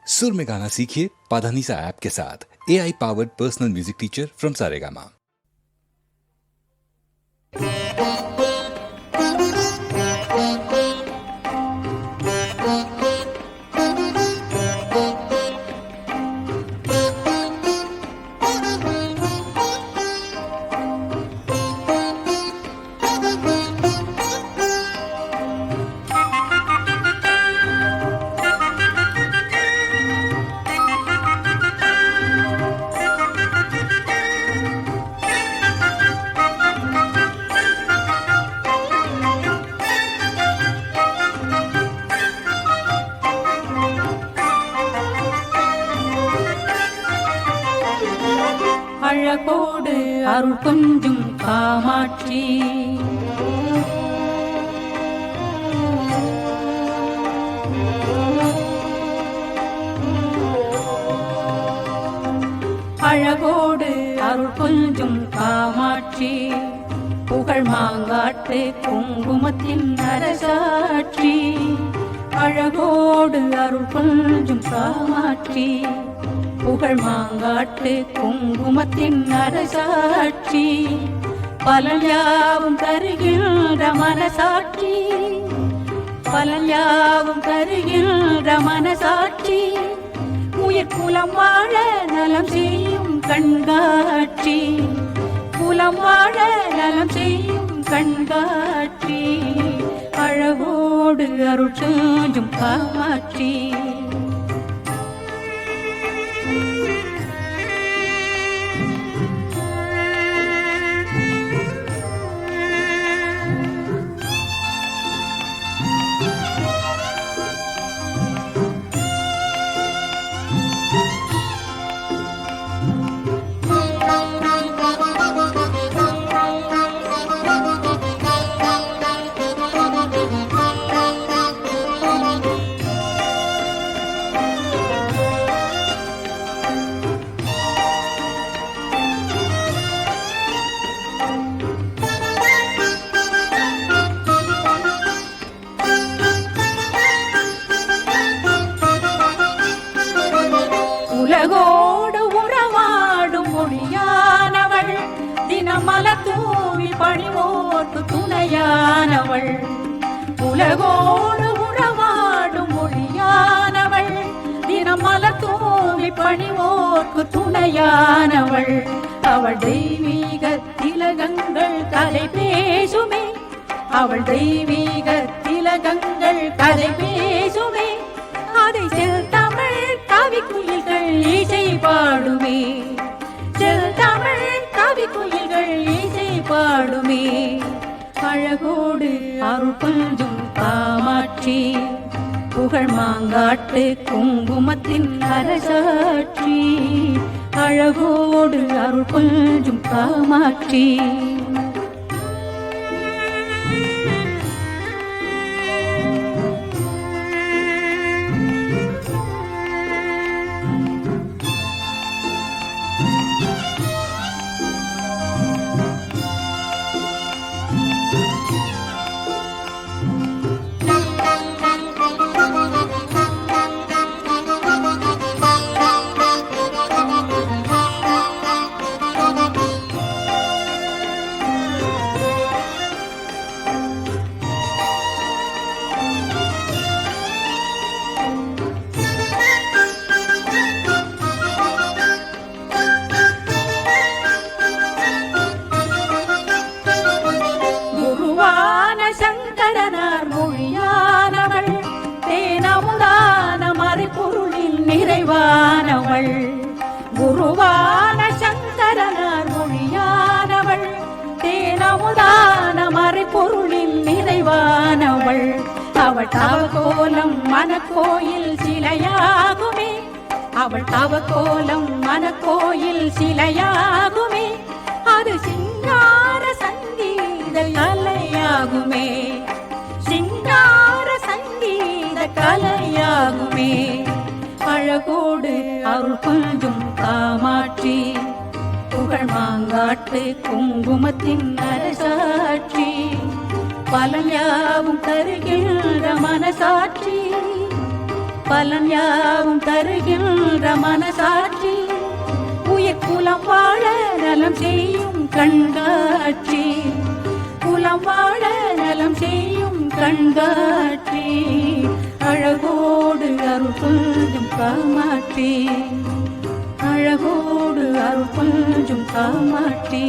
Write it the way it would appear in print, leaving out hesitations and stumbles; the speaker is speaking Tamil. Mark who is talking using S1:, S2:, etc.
S1: सुर में गाना सीखिए पाधानीसा ऐप के साथ। AI powered personal music teacher from Saregama.
S2: அழகோடு அருள் கொஞ்சும் காமாட்சி, அழகோடு அருள் கொஞ்சும் காமாட்சி, புகழ் மாங்காட்டு குங்குமத்தின் அரசாட்சி. அழகோடு அருள் கொஞ்சும் காமாட்சி, புகழ் மாங்காட்டு குங்குமத்தின் அரசாட்சி. பலன் யாவும் தருகின்ற மனசாட்சி, பலன் யாவும் தருகின்ற மனசாட்சி. உயிர் குலம் வாழ நலம் செய்யும் கண்காட்சி, குலம் வாழ நலம் செய்யும் கண்காட்சி. அழகோடு அருள் செஞ்சும் காமாட்சி. உலகோடு உறவாடும் மொழியானவள், தினமல தூவி பணிவோர்க்கு துணையானவள். உலகோடு உறவாடும் மொழியானவள், தினமல தூவி பணிவோர்க்கு துணையானவள். அவள் தெய்வீக திலகங்கள் கதை பேசுமே, அவள் தெய்வீக திலகங்கள் கதை பேசுமே. அதை செல்தமிழ் கவிக்குயில்கள் இசை பாடுமே, செல்தமிழ் கவிக்குயில்கள் இசை பாடுமே. அழகோடு அருள் கொஞ்சும் காமாட்சி, புகழ் மாங்காட்டு குங்குமத்தின் அரசாட்சி. அழகோடு அருள் கொஞ்சும் காமாட்சி. சங்கரனார் மொழியானவள், தேனமுதான மறைபொருளில் நிறைவானவள். குருவான சங்கரனார் மொழியானவள், தேனமுதான மறைபொருளில் நிறைவானவள். அவள் தவக்கோலம் மனக்கோயில் சிலையாகுமே, அவள் தவக்கோலம் மனக்கோயில் சிலையாகுமே. அது சிங்கார சங்கீத கலையாகுமே, சிங்கார சங்கீத கலையாகுமே. அழகோடு அருள் கொஞ்சும் காமாட்சி, புகழ் மாங்காட்டு குங்குமத்தின் அரசாட்சி. பலன் யாவும் தருகின்ற மனசாட்சி, பலன் யாவும் தருகின்ற மனசாட்சி உயிர் குலம் வாழ நலம் செய்யும் கண்காட்சி குலம் வாழ நலம் செய்யும் கண்காட்சி அழகோடு அருள் கொஞ்சம் காமாட்சி அழகோடு அருள் கொஞ்சம் காமாட்சி